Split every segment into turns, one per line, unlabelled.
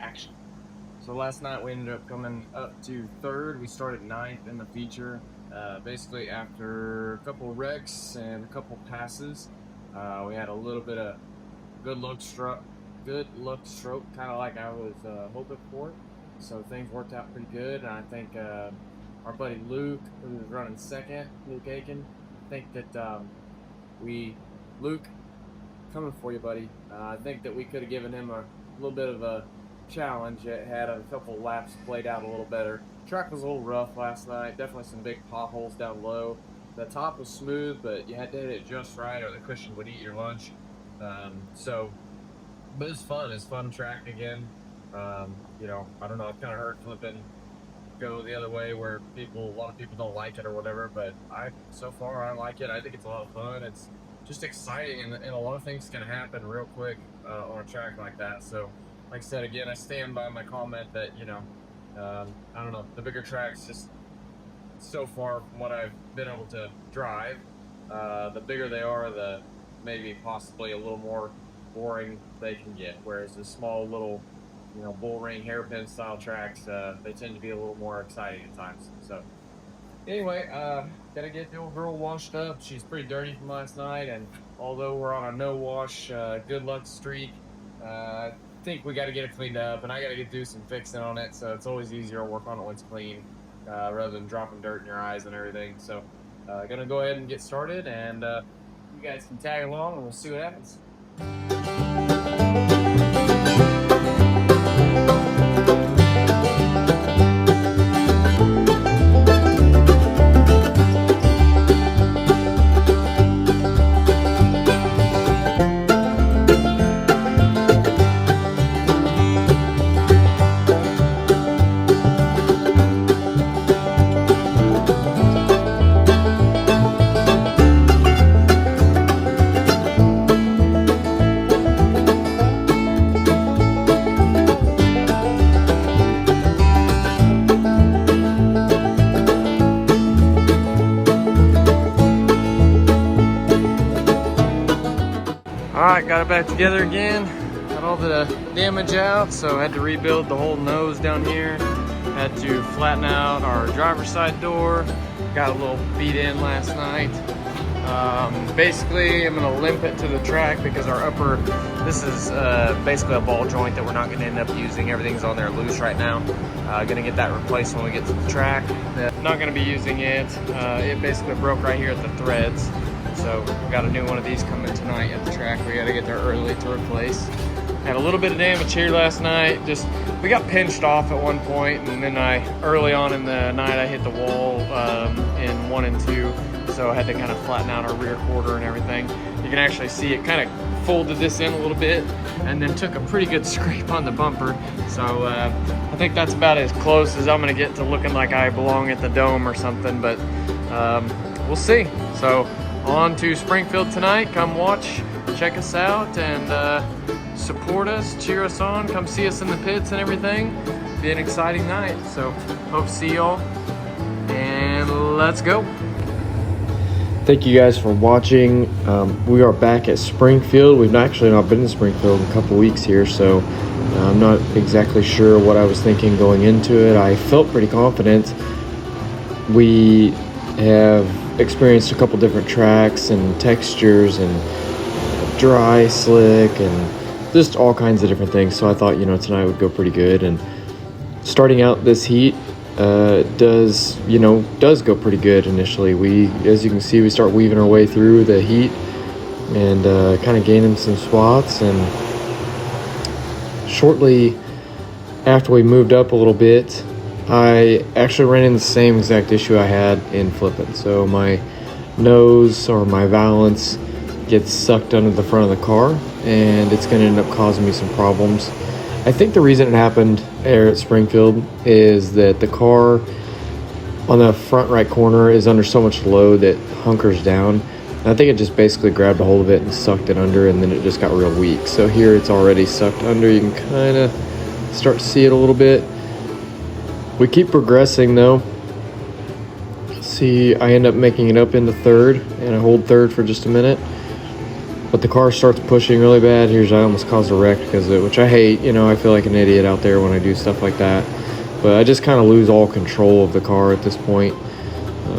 action. So last night we ended up coming up to third. We started ninth in the feature. Basically, after a couple wrecks and a couple passes, we had a little bit of good luck stroke, kind of like I was hoping for. So things worked out pretty good, and I think our buddy Luke, who was running second, Luke Aiken, I think that Luke, coming for you, buddy. I think that we could have given him a little bit of a challenge. It had a couple laps played out a little better. Track was a little rough last night. Definitely some big potholes down low. The top was smooth, but you had to hit it just right, or the cushion would eat your lunch. But it's fun. It's fun track again. I don't know. I've kind of heard flipping go the other way where a lot of people don't like it or whatever, but so far I like it. I think it's a lot of fun. It's just exciting, and a lot of things can happen real quick on a track like that. So, like I said, again, I stand by my comment that I don't know, the bigger tracks, just so far from what I've been able to drive, the bigger they are, the maybe possibly a little more boring they can get. Whereas the small little, bull ring hairpin style tracks, they tend to be a little more exciting at times. So anyway, gotta get the old girl washed up. She's pretty dirty from last night, and although we're on a no wash, good luck streak, I think we got to get it cleaned up, and I got to do some fixing on it. So it's always easier to work on it when it's clean, rather than dropping dirt in your eyes and everything. So gonna go ahead and get started, and you guys can tag along, and we'll see what happens. Alright, got it back together again. Got all the damage out, so I had to rebuild the whole nose down here. Had to flatten out our driver's side door. Got a little beat in last night. Basically, I'm gonna limp it to the track because this is basically a ball joint that we're not gonna end up using. Everything's on there loose right now. Gonna get that replaced when we get to the track. Not gonna be using it. It basically broke right here at the threads. So we got a new one of these coming tonight at the track. We got to get there early to replace. Had a little bit of damage here last night. We got pinched off at one point, and then early on in the night I hit the wall in 1 and 2. So I had to kind of flatten out our rear quarter and everything. You can actually see it kind of folded this in a little bit, and then took a pretty good scrape on the bumper. So I think that's about as close as I'm gonna get to looking like I belong at the Dome or something. But we'll see. So on to Springfield tonight. Come watch, check us out, and support us, cheer us on, come see us in the pits and everything. Be an exciting night. So hope to see y'all, and let's go. Thank you guys for watching. We are back at Springfield. We've actually not been in Springfield in a couple weeks here, so I'm not exactly sure what I was thinking going into it. I felt pretty confident. We have experienced a couple different tracks and textures and dry, slick, and just all kinds of different things. So I thought, tonight would go pretty good. And starting out this heat does go pretty good initially. As you can see, we start weaving our way through the heat and kind of gaining some spots. And shortly after we moved up a little bit, I actually ran into the same exact issue I had in flipping. So my nose or my valance gets sucked under the front of the car, and it's going to end up causing me some problems. I think the reason it happened here at Springfield is that the car on the front right corner is under so much load that hunkers down. And I think it just basically grabbed a hold of it and sucked it under, and then it just got real weak. So here it's already sucked under. You can kind of start to see it a little bit. We keep progressing though. See, I end up making it up into third, and I hold third for just a minute. but the car starts pushing really bad. Here's, I almost caused a wreck because of it, which I hate. You know, I feel like an idiot out there when I do stuff like that. But I just kind of lose all control of the car at this point.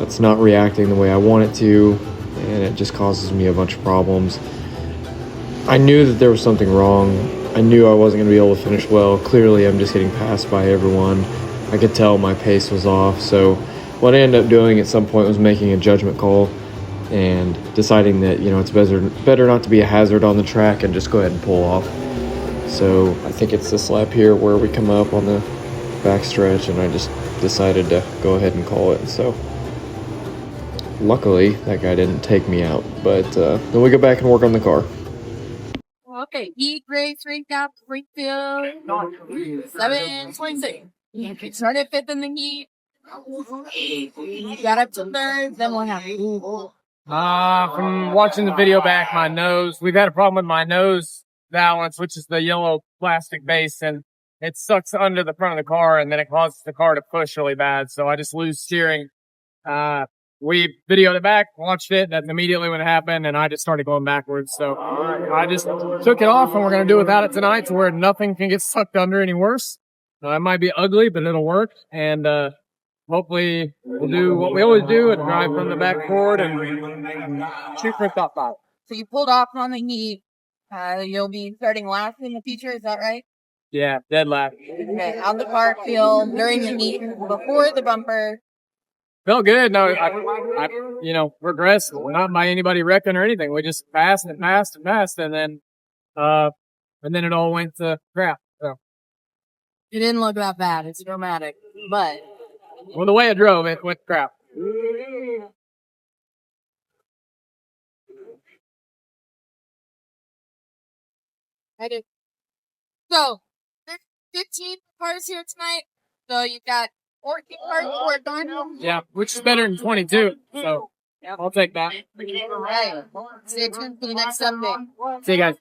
It's not reacting the way I want it to, and it just causes me a bunch of problems. I knew that there was something wrong. I knew I wasn't going to be able to finish well. Clearly, I'm just getting passed by everyone. I could tell my pace was off. So what I ended up doing at some point was making a judgment call and deciding that, you know, it's better not to be a hazard on the track and just go ahead and pull off. So I think it's this lap here where we come up on the back stretch, and I just decided to go ahead and call it. So luckily, that guy didn't take me out. But then we go back and work on the car.
Okay, heat race recap, Springfield, 7:26. Started 5th in the heat. Got up to 3rd, then what happened?
From watching the video back, my nose, we've had a problem with my nose valance, which is the yellow plastic base, and it sucks under the front of the car, and then it causes the car to push really bad. So I just lose steering. We videoed it back, watched it, that immediately when it happened, and I just started going backwards. So I just took it off, and we're going to do without it tonight to where nothing can get sucked under any worse. It might be ugly, but it'll work. And hopefully we'll do what we always do and drive from the back forward and shoot for a top 5.
So you pulled off on the heat. You'll be starting last in the future, is that right?
Yeah, dead last.
Okay, how'd the car feel during the heat before the bumper?
Felt good. No, I regressed. Not by anybody wrecking or anything. We just passed and passed and passed, and then it all went to crap. So.
It didn't look that bad. It's dramatic, but
Well, the way I drove, it went crap.
I did. So there's 15 cars here tonight. So you've got 14 cars to work on.
Yeah, which is better than 22. So I'll take that.
All right. Stay tuned for the next update.
See you guys.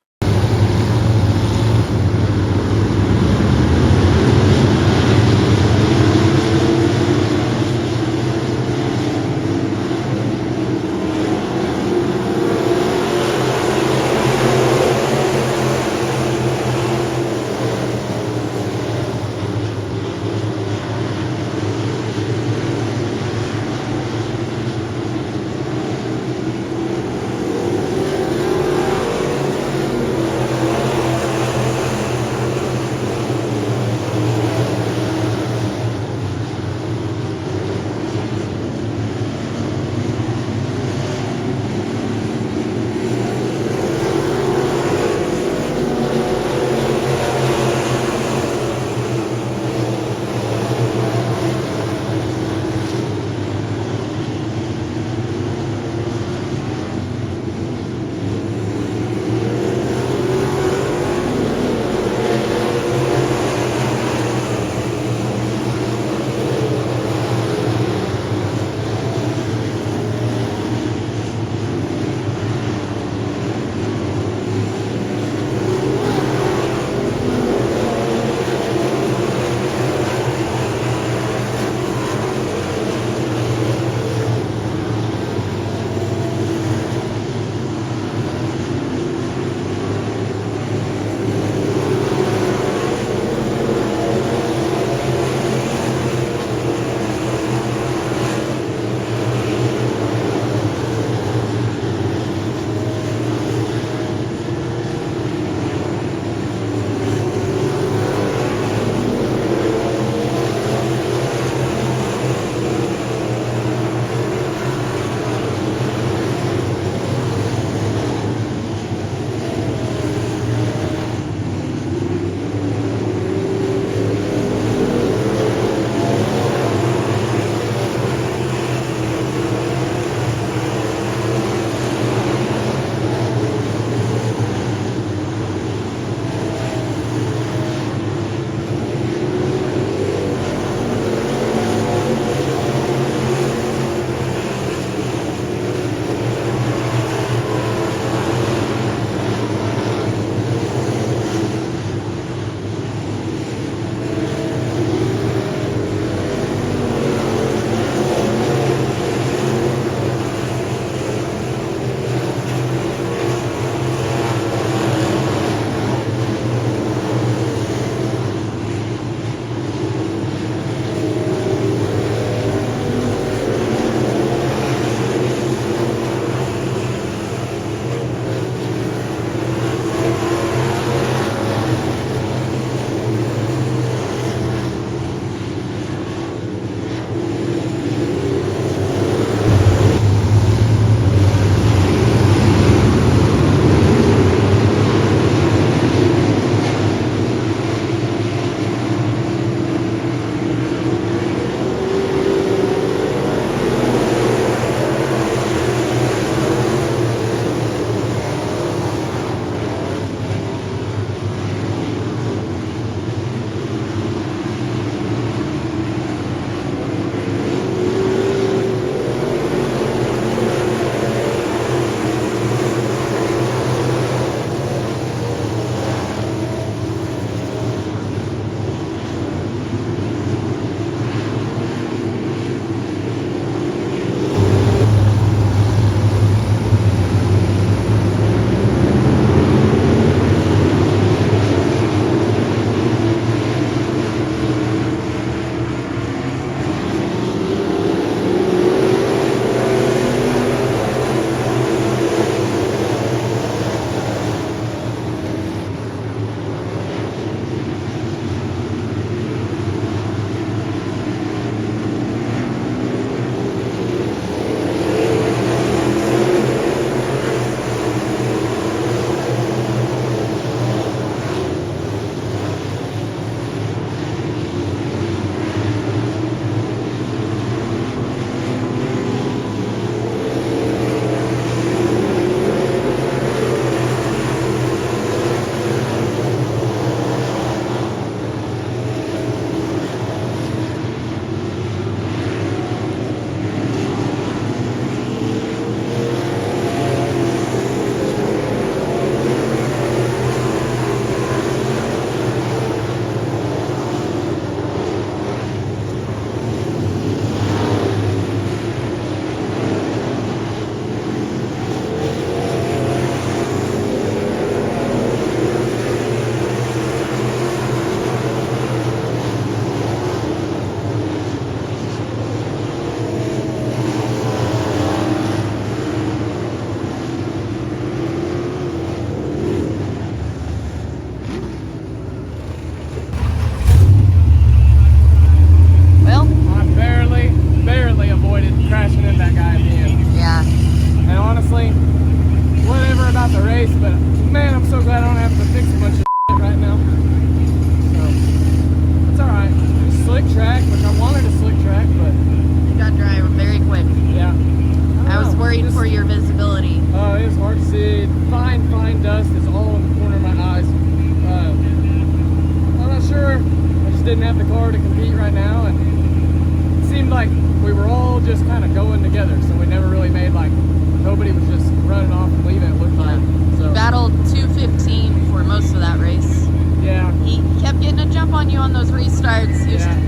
for your visibility?
It's hard to see. Fine dust is all in the corner of my eyes. I'm not sure. I just didn't have the car to compete right now, and it seemed like we were all just kind of going together, so we never really made like, nobody was just running off and leaving, it looked like. So.
Battled 215 for most of that race.
Yeah.
He kept getting a jump on you on those restarts.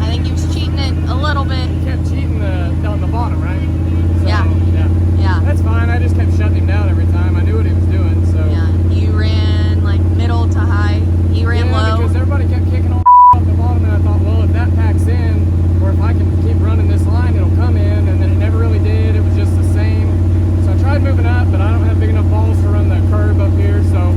I think he was cheating it a little bit.
He kept cheating down the bottom, right? So,
Yeah.
That's fine. I just kept shutting him down every time. I knew what he was doing, so.
Yeah. You ran like middle to high. He ran low.
Because everybody kept kicking all off the bottom, and I thought, well, if that packs in, or if I can keep running this line, it'll come in, and then it never really did. It was just the same. So I tried moving up, but I don't have big enough balls to run the curb up here, so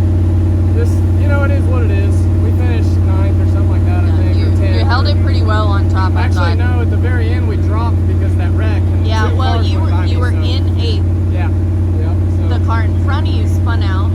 this, it is what it is. We finished 9th or something like that, I think, or 10th.
You held it pretty well on top, I
Actually,
thought.
no, at the very end we dropped because of that wreck.
Yeah, well, you were in 8th.
Yeah.
The car in front of you spun out,